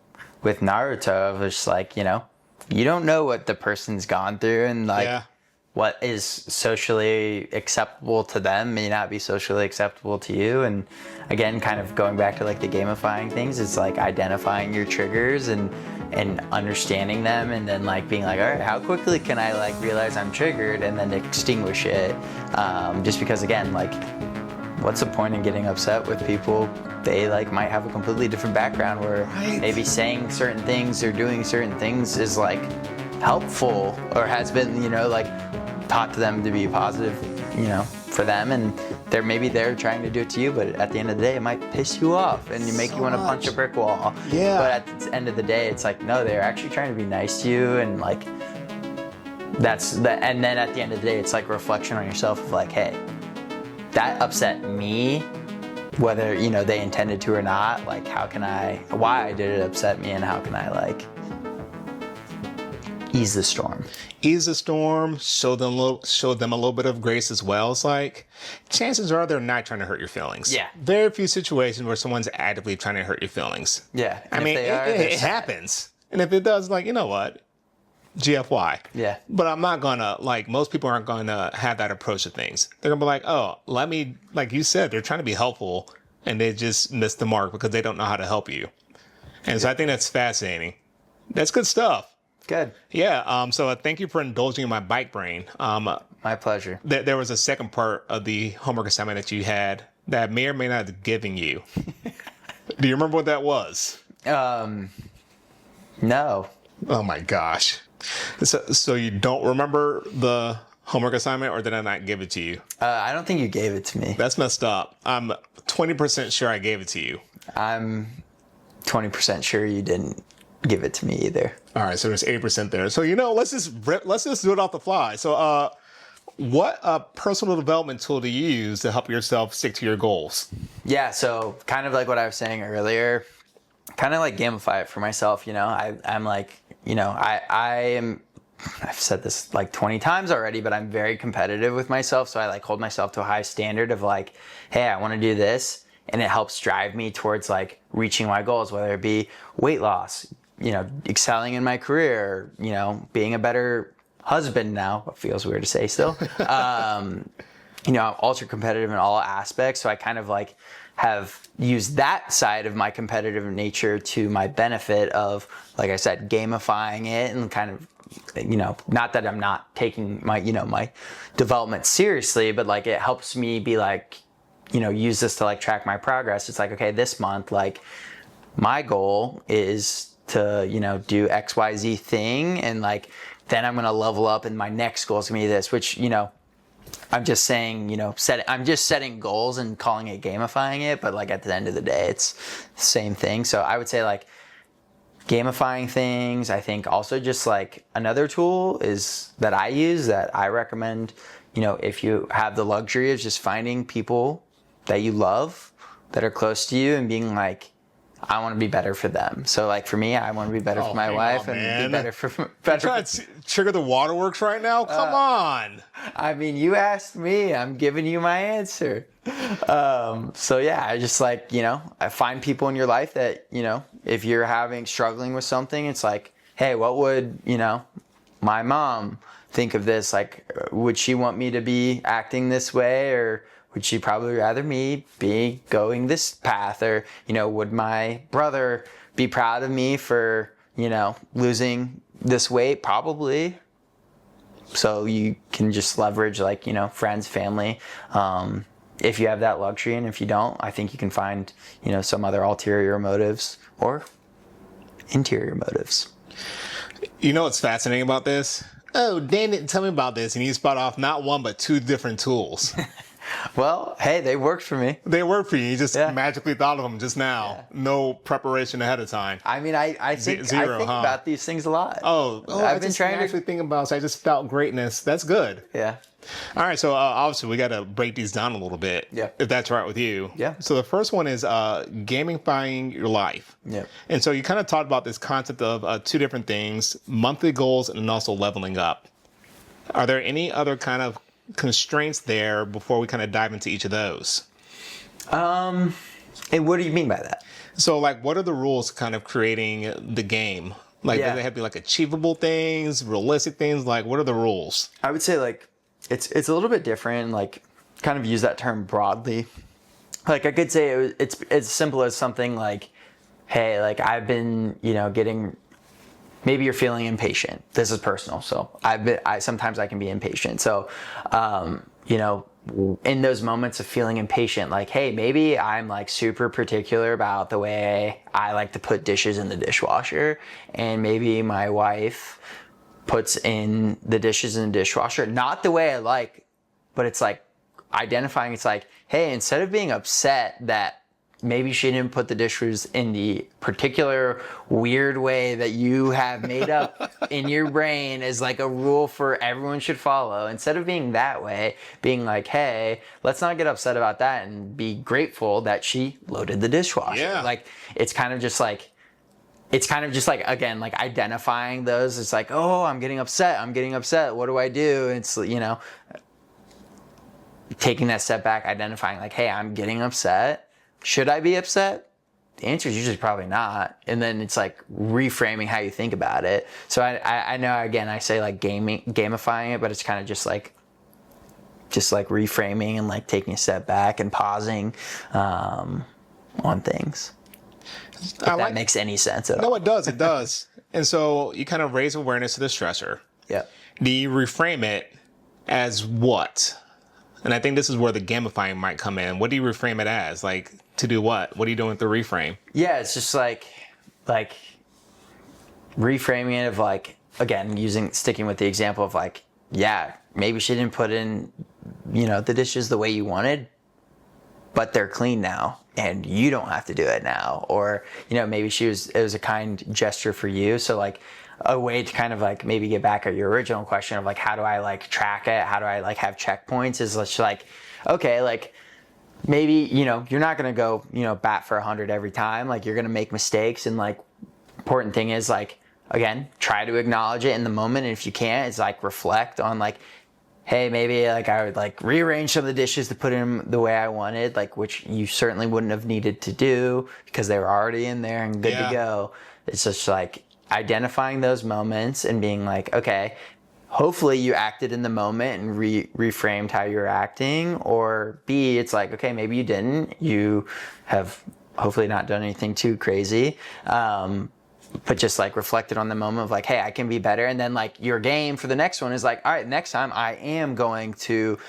Naruto. Of just like, you know, you don't know what the person's gone through, and like what is socially acceptable to them may not be socially acceptable to you. And again, kind of going back to like the gamifying things, it's like identifying your triggers and understanding them, and then like being like, all right, how quickly can I like realize I'm triggered and then extinguish it? Just because again, like, what's the point in getting upset with people? They like might have a completely different background where maybe saying certain things or doing certain things is like helpful or has been, you know, like taught to them to be positive, you know, for them, and they're trying to do it to you, but at the end of the day it might piss you off and you make you want to punch a brick wall. Yeah. But at the end of the day it's like, no, they're actually trying to be nice to you, and like and then at the end of the day it's like reflection on yourself of like, hey, that upset me, whether, you know, they intended to or not. Like, why did it upset me, and how can I like ease the storm? Ease the storm, show them a little bit of grace as well. It's like, chances are they're not trying to hurt your feelings. Yeah. Very few situations where someone's actively trying to hurt your feelings. Yeah. I mean, it happens. And if it does, like, you know what? GFY. Yeah. But I'm not gonna, like, most people aren't gonna have that approach to things. They're gonna be like, oh, let me, like you said, they're trying to be helpful and they just missed the mark because they don't know how to help you. And so I think that's fascinating. That's good stuff. Good. Yeah. So thank you for indulging in my bike brain. My pleasure. There was a second part of the homework assignment that you had that may or may not have given you. Do you remember what that was? No. Oh my gosh. So you don't remember the homework assignment, or did I not give it to you? I don't think you gave it to me. That's messed up. I'm 20% sure I gave it to you. I'm 20% sure you didn't give it to me either. All right, so there's 80% there. So, you know, let's just do it off the fly. So, what personal development tool do you use to help yourself stick to your goals? Yeah, so kind of like what I was saying earlier, kind of like gamify it for myself. You know, I'm like, you know, I've said this like 20 times already, but I'm very competitive with myself. So I like hold myself to a high standard of like, hey, I want to do this. And it helps drive me towards like reaching my goals, whether it be weight loss, you know, excelling in my career, you know, being a better husband now. It feels weird to say still. You know, I'm ultra competitive in all aspects. So I kind of like have used that side of my competitive nature to my benefit of, like I said, gamifying it and kind of, you know, not that I'm not taking my, you know, my development seriously, but like it helps me be like, you know, use this to like track my progress. It's like, okay, this month, like my goal is to, you know, do XYZ thing. And like, then I'm going to level up and my next goal is going to be this, which, you know, I'm just saying, you know, I'm just setting goals and calling it gamifying it. But like at the end of the day, it's the same thing. So I would say like gamifying things. I think also just like another tool is that I use that I recommend, you know, if you have the luxury of just finding people that you love that are close to you and being like, I want to be better for them. So like for me, I want to be better for my wife and be better for Trying to trigger the waterworks right now? Come on. I mean, you asked me, I'm giving you my answer. So yeah, I just like, I find people in your life that, if you're struggling with something, it's like, hey, what would, my mom think of this? Like, would she want me to be acting this way, or would she probably rather me be going this path? Or, would my brother be proud of me for, losing this weight? Probably. So you can just leverage friends, family. If you have that luxury, and if you don't, I think you can find, some other ulterior motives or interior motives. You know what's fascinating about this? Oh, Dan didn't tell me about this, and he spot off not one but two different tools. Well, hey, they worked for me. They worked for you. You just magically thought of them just now. Yeah. No preparation ahead of time. I mean, I think about these things a lot. I've been trying to actually think about. So I just felt greatness. That's good. Yeah. All right, so obviously we got to break these down a little bit, if that's right with you. Yeah. So the first one is gamifying your life. Yeah. And so you kind of talked about this concept of two different things: monthly goals and also leveling up. Are there any other kind of constraints there before we kind of dive into each of those? And what do you mean by that? So like, what are the rules kind of creating the game? Like, do they have to be like achievable things, realistic things? Like, what are the rules? I would say like it's a little bit different. Like, kind of use that term broadly. Like, I could say it's as simple as something like, hey, like I've been, getting. Maybe you're feeling impatient. This is personal. So sometimes I can be impatient. So, in those moments of feeling impatient, like, hey, maybe I'm like super particular about the way I like to put dishes in the dishwasher. And maybe my wife puts in the dishes in the dishwasher, not the way I like, but it's like identifying, it's like, hey, instead of being upset that maybe she didn't put the dishes in the particular weird way that you have made up in your brain as like a rule for everyone should follow. Instead of being that way, being like, hey, let's not get upset about that and be grateful that she loaded the dishwasher. Yeah. Like, it's kind of just like, again, like identifying those. It's like, oh, I'm getting upset. What do I do? It's, taking that step back, identifying like, hey, I'm getting upset. Should I be upset? The answer is usually probably not. And then it's like reframing how you think about it. So I know, again, I say like gamifying it, but it's kind of just like reframing and like taking a step back and pausing on things. If that makes any sense at all. No, it does. It does. And so you kind of raise awareness to the stressor. Yeah. Do you reframe it as what? And I think this is where the gamifying might come in. What do you reframe it as? Like, to do what? What are you doing with the reframe? Yeah, it's just like reframing it of like, again, sticking with the example of like, yeah, maybe she didn't put in, the dishes the way you wanted, but they're clean now and you don't have to do it now. Or, maybe it was a kind gesture for you. So like, a way to kind of like maybe get back at your original question of like, how do I like track it? How do I like have checkpoints? Is just like, okay, like maybe, you're not going to go, bat for 100 every time. Like, you're going to make mistakes. And like, important thing is like, again, try to acknowledge it in the moment. And if you can't, it's like reflect on like, hey, maybe like I would like rearrange some of the dishes to put in the way I wanted, like, which you certainly wouldn't have needed to do because they were already in there and good to go. It's just like, identifying those moments and being like, okay, hopefully you acted in the moment and reframed how you're acting. Or B, it's like, okay, maybe you didn't. You have hopefully not done anything too crazy. But just like reflected on the moment of like, hey, I can be better. And then like your game for the next one is like, all right, next time I am going to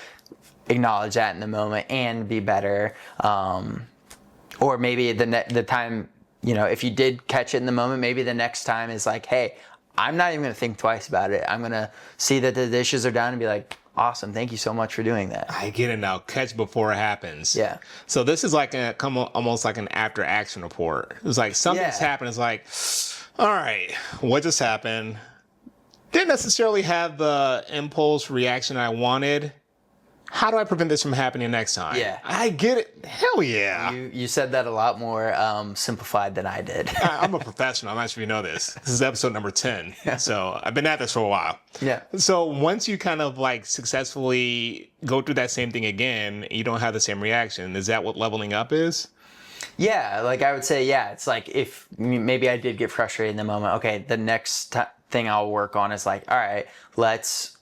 acknowledge that in the moment and be better. Or maybe the time, if you did catch it in the moment, maybe the next time is like, hey, I'm not even going to think twice about it. I'm going to see that the dishes are done and be like, awesome, thank you so much for doing that. I get it now. Catch before it happens. Yeah. So this is like almost like an after action report. It's like something's happened. It's like, all right, what just happened? Didn't necessarily have the impulse reaction I wanted. how do I prevent this from happening next time? Yeah. I get it. Hell yeah. You said that a lot more simplified than I did. I'm a professional. I'm not sure if you know this. This is episode number 10. So I've been at this for a while. Yeah. So once you kind of like successfully go through that same thing again, you don't have the same reaction. Is that what leveling up is? Yeah, like I would say, yeah, it's like if maybe I did get frustrated in the moment. Okay, the next thing I'll work on is like, all right, let's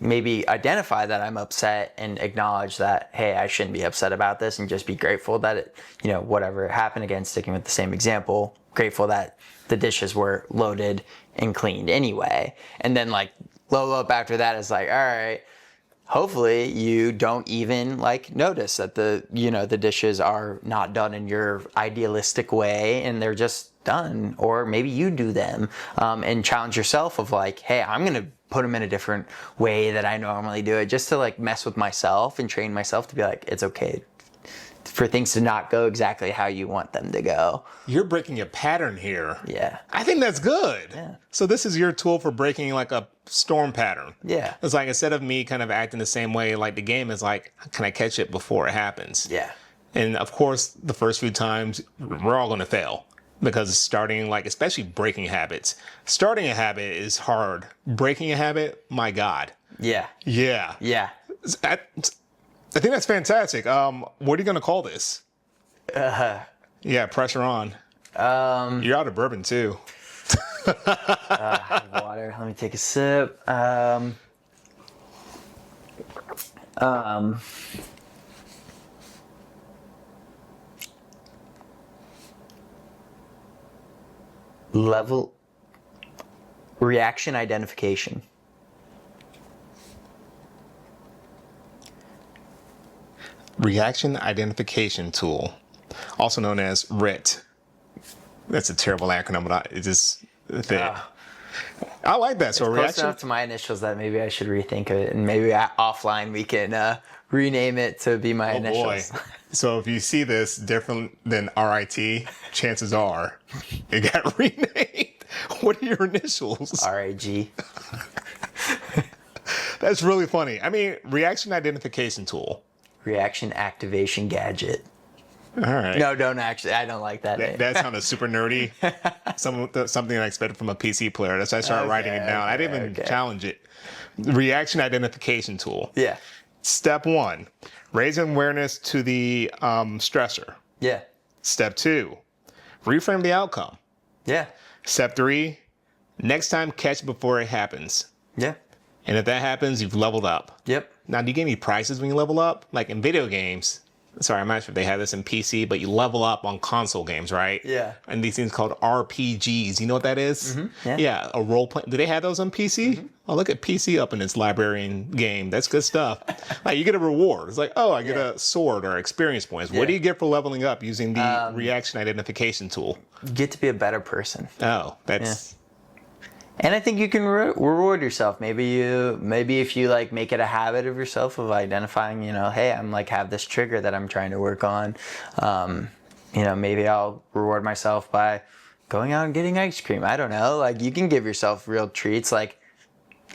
maybe identify that I'm upset and acknowledge that, hey, I shouldn't be upset about this, and just be grateful that it, whatever happened, again, sticking with the same example, grateful that the dishes were loaded and cleaned anyway. And then like level up after that is like, all right, hopefully you don't even like notice that the dishes are not done in your idealistic way and they're just done, or maybe you do them, and challenge yourself of like, hey, I'm gonna put them in a different way that I normally do it, just to like mess with myself and train myself to be like, it's okay for things to not go exactly how you want them to go. You're breaking a pattern here. Yeah. I think that's good. Yeah. So this is your tool for breaking like a storm pattern. Yeah. It's like, instead of me kind of acting the same way, like the game is like, can I catch it before it happens? Yeah. And of course, the first few times we're all going to fail, because starting, like, especially breaking habits. Starting a habit is hard. Breaking a habit, my God. Yeah. Yeah. Yeah. I think that's fantastic. What are you going to call this? Yeah, pressure on. You're out of bourbon too. Water. Let me take a sip. Level reaction identification. Reaction identification tool, also known as RIT. That's a terrible acronym, but it just fit. I like that. So Close reaction. enough to my initials that maybe I should rethink of it, and maybe offline we can rename it to be my initials. Boy. So if you see this different than RIT, chances are it got renamed. What are your initials? RAG. That's really funny. I mean, reaction identification tool. Reaction activation gadget. All right. No, don't actually. I don't like that name. That sounded super nerdy. Something I expected from a PC player. That's why I started writing it down. I didn't even challenge it. Reaction identification tool. Yeah. Step 1, raising awareness to the stressor. Yeah. Step 2, reframe the outcome. Yeah. Step 3, next time catch it before it happens. Yeah. And if that happens, you've leveled up. Yep. Now, do you get any prizes when you level up? Like in video games, sorry, I'm not sure if they have this in PC, but you level up on console games, right? Yeah. And these things called RPGs. You know what that is? Mm-hmm. Yeah, a role play. Do they have those on PC? Mm-hmm. Oh, look at PC up in its librarian game. That's good stuff. Like, you get a reward. It's like, oh, I get a sword or experience points. What do you get for leveling up using the reaction identification tool? You get to be a better person. Oh, that's... Yeah. And I think you can reward yourself. Maybe if you like make it a habit of yourself of identifying, hey, I'm like have this trigger that I'm trying to work on. Maybe I'll reward myself by going out and getting ice cream. I don't know. Like, you can give yourself real treats. Like,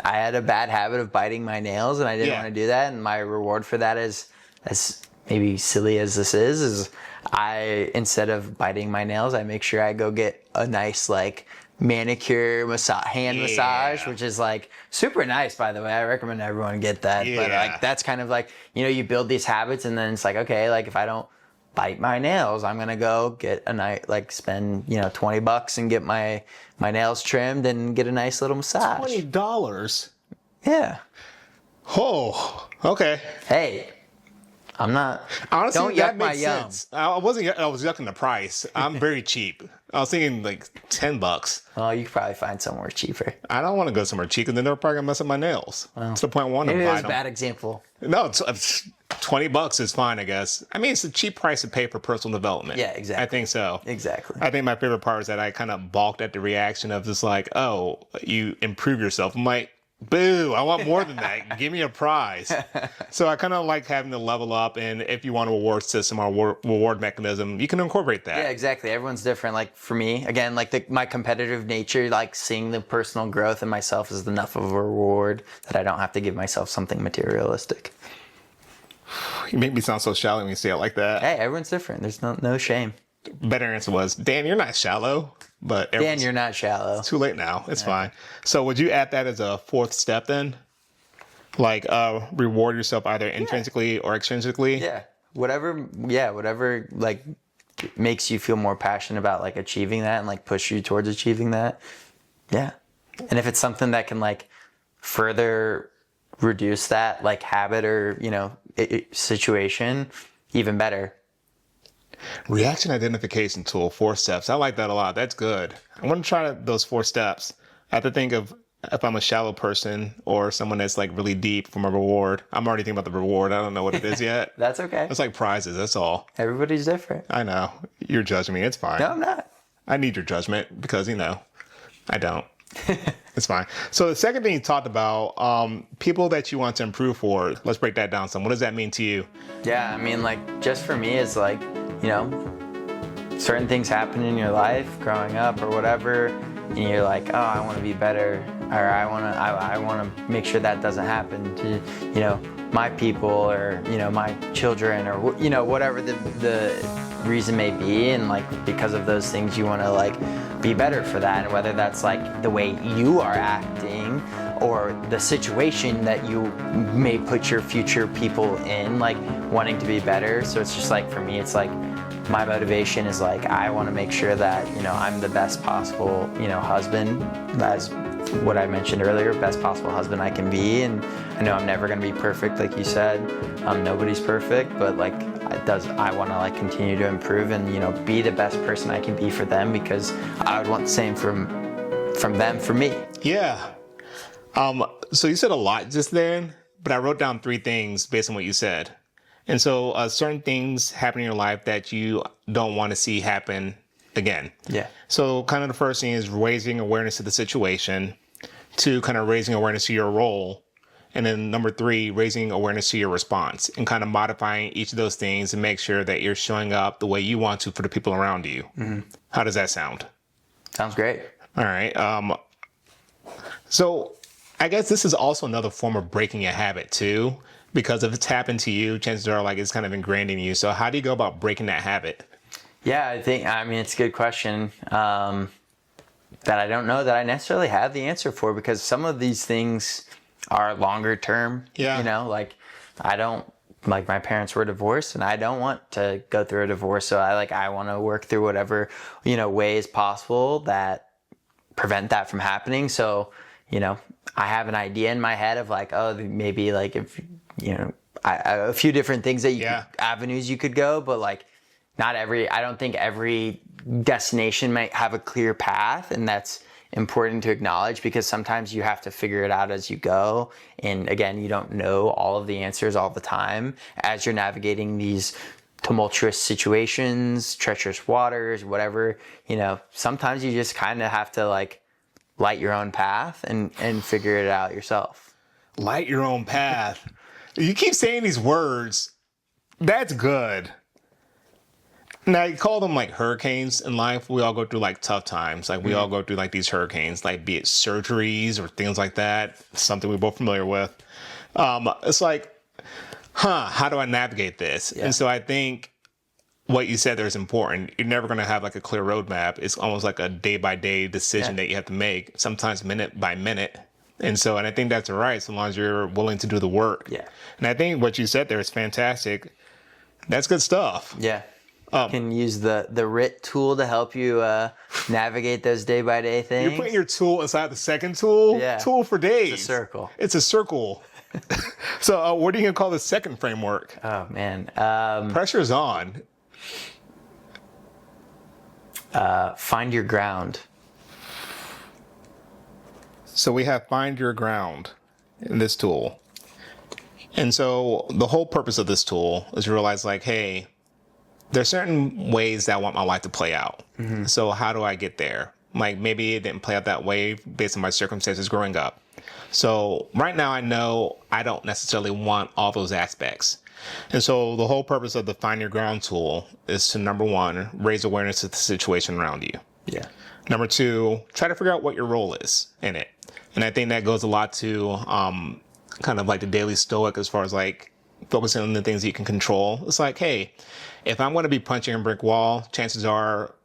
I had a bad habit of biting my nails, and I didn't want to do that. And my reward for that is, as maybe silly as this is I, instead of biting my nails, I make sure I go get a nice like manicure hand massage, which is like super nice, by the way. I recommend everyone get that. But like, that's kind of like, you build these habits, and then it's like, okay, like if I don't bite my nails, I'm gonna go get a night, like spend $20 and get my nails trimmed and get a nice little massage. $20. Yeah. Oh, okay. Hey, I'm not. Honestly, don't that yuck my makes yum. sense. I was yucking the price. I'm very cheap. I was thinking like $10. Oh, you could probably find somewhere cheaper. I don't want to go somewhere cheap, because then they're probably gonna mess up my nails. That's the point I want to Maybe buy it was a them. bad example. No, it's $20 is fine, I guess. I mean, it's a cheap price to pay for personal development. Yeah, exactly. I think so. Exactly. I think my favorite part is that I kind of balked at the reaction of just like, oh, you improve yourself. I'm like, boo, I want more than that. Give me a prize. So I kind of like having to level up, and if you want a reward system or reward mechanism, you can incorporate that. Yeah, exactly. Everyone's different. Like for me, again, like my competitive nature, like seeing the personal growth in myself is enough of a reward that I don't have to give myself something materialistic. You make me sound so shallow when you say it like that. Hey, everyone's different. There's no shame. Better answer was, Dan, you're not shallow, but Dan, you're not shallow. too late now. It's fine. So would you add that as a fourth step then? Like reward yourself either intrinsically or extrinsically? Yeah. Whatever like makes you feel more passionate about like achieving that and like push you towards achieving that. Yeah. And if it's something that can like further reduce that like habit or, situation, even better. Reaction identification tool, 4 steps. I like that a lot. That's good. I want to try those 4 steps. I have to think of if I'm a shallow person or someone that's like really deep from a reward. I'm already thinking about the reward. I don't know what it is yet. That's okay. It's like prizes. That's all. Everybody's different. I know. You're judging me. It's fine. No, I'm not. I need your judgment because, I don't. It's fine. So the second thing you talked about, people that you want to improve for. Let's break that down some. What does that mean to you? Yeah, I mean, like, just for me, it's like, certain things happen in your life growing up or whatever, and you're like, oh, I want to be better, or I want to make sure that doesn't happen to, my people or, my children or, whatever the reason may be. And like, because of those things, you want to like be better for that. And whether that's like the way you are acting or the situation that you may put your future people in, like wanting to be better. So it's just like, for me, it's like, my motivation is like, I want to make sure that, I'm the best possible, husband, as what I mentioned earlier, best possible husband I can be. And I know I'm never going to be perfect, like you said. Nobody's perfect, but like, I want to like continue to improve and, be the best person I can be for them, because I would want the same from them for me. Yeah. So you said a lot just then, but I wrote down 3 things based on what you said. And so certain things happen in your life that you don't want to see happen again. Yeah. So kind of the first thing is raising awareness of the situation. 2, kind of raising awareness to your role. And then number 3, raising awareness to your response and kind of modifying each of those things and make sure that you're showing up the way you want to for the people around you. Mm-hmm. How does that sound? Sounds great. All right. So I guess this is also another form of breaking a habit too, because if it's happened to you, chances are like it's kind of ingrained in you. So how do you go about breaking that habit? Yeah, I mean, it's a good question that I don't know that I necessarily have the answer for, because some of these things are longer term. Yeah. Like like my parents were divorced and I don't want to go through a divorce. So I want to work through whatever, ways possible that prevent that from happening. So, I have an idea in my head of like, oh, maybe like if, a few different things that avenues you could go, but like I don't think every destination might have a clear path, and that's important to acknowledge, because sometimes you have to figure it out as you go. And again, you don't know all of the answers all the time as you're navigating these tumultuous situations, treacherous waters, whatever, sometimes you just kind of have to like light your own path and figure it out yourself. Light your own path. You keep saying these words. That's good. Now, you call them like hurricanes in life. We all go through like tough times. Like we all go through like these hurricanes, like be it surgeries or things like that. Something we're both familiar with. It's like, how do I navigate this? Yeah. And so I think what you said there is important. You're never going to have like a clear roadmap. It's almost like a day by day decision that you have to make, sometimes minute by minute. And I think that's all right, so long as you're willing to do the work. Yeah. And I think what you said there is fantastic. That's good stuff. Yeah. You can use the RIT tool to help you navigate those day by day things. You're putting your tool inside the second tool? Yeah. Tool for days. It's a circle. It's a circle. So what are you going to call the second framework? Oh, man. Pressure's on. Find your ground. So we have find your ground in this tool. And so the whole purpose of this tool is to realize like, hey, there's certain ways that I want my life to play out. Mm-hmm. So how do I get there? Like maybe it didn't play out that way based on my circumstances growing up. So right now I know I don't necessarily want all those aspects. And so the whole purpose of the Find Your Ground tool is to, number 1, raise awareness of the situation around you. Yeah. Number 2, try to figure out what your role is in it. And I think that goes a lot to kind of like the daily stoic as far as like focusing on the things you can control. It's like, hey, if I'm going to be punching a brick wall, chances are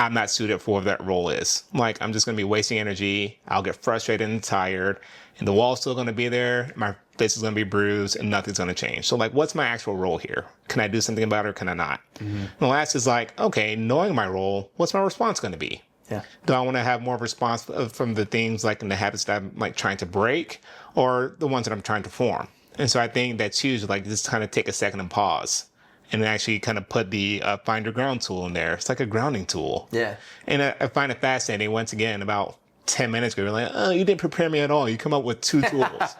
I'm not suited for what that role is. Like, I'm just going to be wasting energy. I'll get frustrated and tired, and the wall's still going to be there. My face is going to be bruised, and nothing's going to change. So, like, what's my actual role here? Can I do something about it, or can I not? And the last is like, okay, knowing my role, what's my response going to be? Yeah. Do I want to have more of a response from the things like in the habits that I'm like trying to break, or the ones that I'm trying to form? And so I think that's huge. Like, just kind of take a second and pause, and actually kind of put the find your ground tool in there. It's like a grounding tool. Yeah. And I find it fascinating. Once again, about 10 minutes ago, you're like, oh, you didn't prepare me at all. You come up with 2 tools.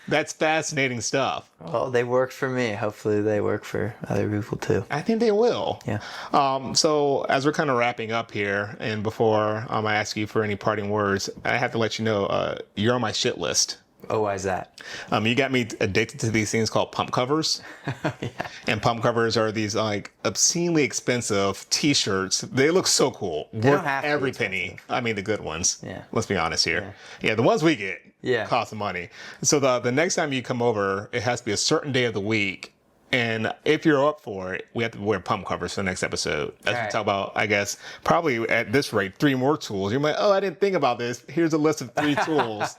That's fascinating stuff. Well, they worked for me. Hopefully they work for other people too. I think they will. Yeah. So as we're kind of wrapping up here, and before I ask you for any parting words, I have to let you know you're on my shit list. Oh, why is that? You got me addicted to these things called pump covers. Yeah. And pump covers are these like obscenely expensive T-shirts. They look so cool. They don't Worth have to be every expensive. penny. I mean, the good ones. Yeah. Let's be honest here. Yeah, the ones we get cost some money. So the next time you come over, it has to be a certain day of the week. And if you're up for it, we have to wear pump covers for the next episode. As we talk about, I guess, probably at this rate, 3 more tools. You're like, oh, I didn't think about this. Here's a list of 3 tools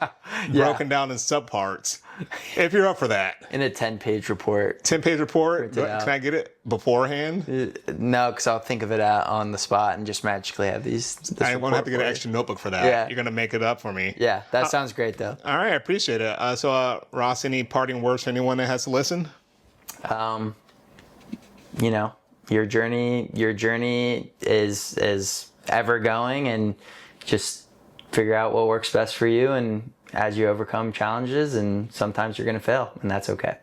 broken down in subparts. If you're up for that. In a 10-page report. 10-page report? Print it out. Can I get it beforehand? No, because I'll think of it out on the spot and just magically have these. I won't have to get an extra notebook for that. Yeah. You're going to make it up for me. Yeah, that sounds great though. All right, I appreciate it. So, Ross, any parting words for anyone that has to listen? You know, your journey is ever going, and just figure out what works best for you. And as you overcome challenges, and sometimes you're going to fail, and that's okay.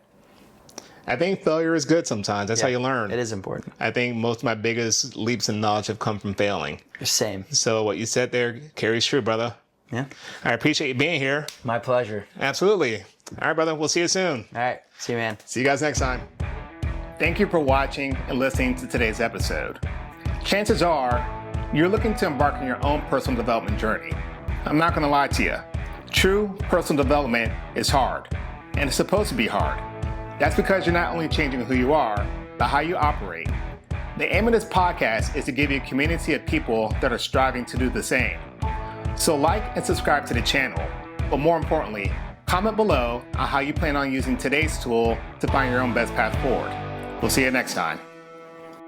I think failure is good sometimes. That's how you learn. It is important. I think most of my biggest leaps in knowledge have come from failing. Same. So what you said there carries true, brother. Yeah. I appreciate you being here. My pleasure. Absolutely. All right, brother. We'll see you soon. All right. See you, man. See you guys next time. Thank you for watching and listening to today's episode. Chances are you're looking to embark on your own personal development journey. I'm not going to lie to you. True personal development is hard, and it's supposed to be hard. That's because you're not only changing who you are, but how you operate. The aim of this podcast is to give you a community of people that are striving to do the same. So like and subscribe to the channel, but more importantly, comment below on how you plan on using today's tool to find your own best path forward. We'll see you next time.